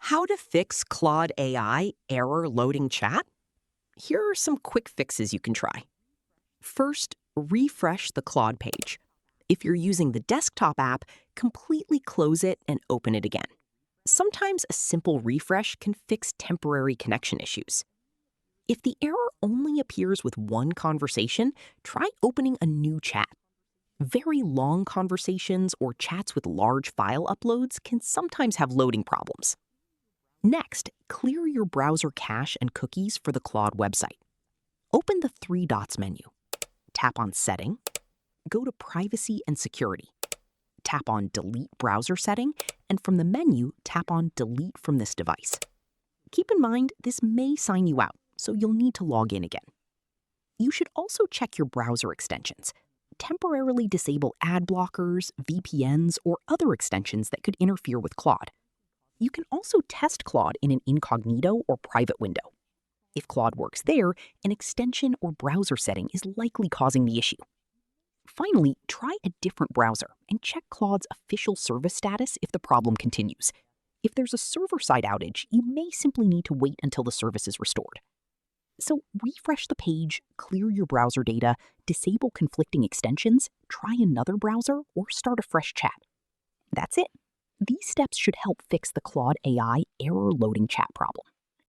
How to fix Claude AI error loading chat? Here are some quick fixes you can try. First, refresh the Claude page. If you're using the desktop app, completely close it and open it again. Sometimes a simple refresh can fix temporary connection issues. If the error only appears with one conversation, try opening a new chat. Very long conversations or chats with large file uploads can sometimes have loading problems. Next, clear your browser cache and cookies for the Claude website. Open the three dots menu. Tap on Setting. Go to Privacy and Security. Tap on Delete Browser Setting, and from the menu, tap on Delete from this device. Keep in mind, this may sign you out, so you'll need to log in again. You should also check your browser extensions. Temporarily disable ad blockers, VPNs, or other extensions that could interfere with Claude. You can also test Claude in an incognito or private window. If Claude works there, an extension or browser setting is likely causing the issue. Finally, try a different browser and check Claude's official service status if the problem continues. If there's a server-side outage, you may simply need to wait until the service is restored. So refresh the page, clear your browser data, disable conflicting extensions, try another browser, or start a fresh chat. That's it. These steps should help fix the Claude AI error loading chat problem.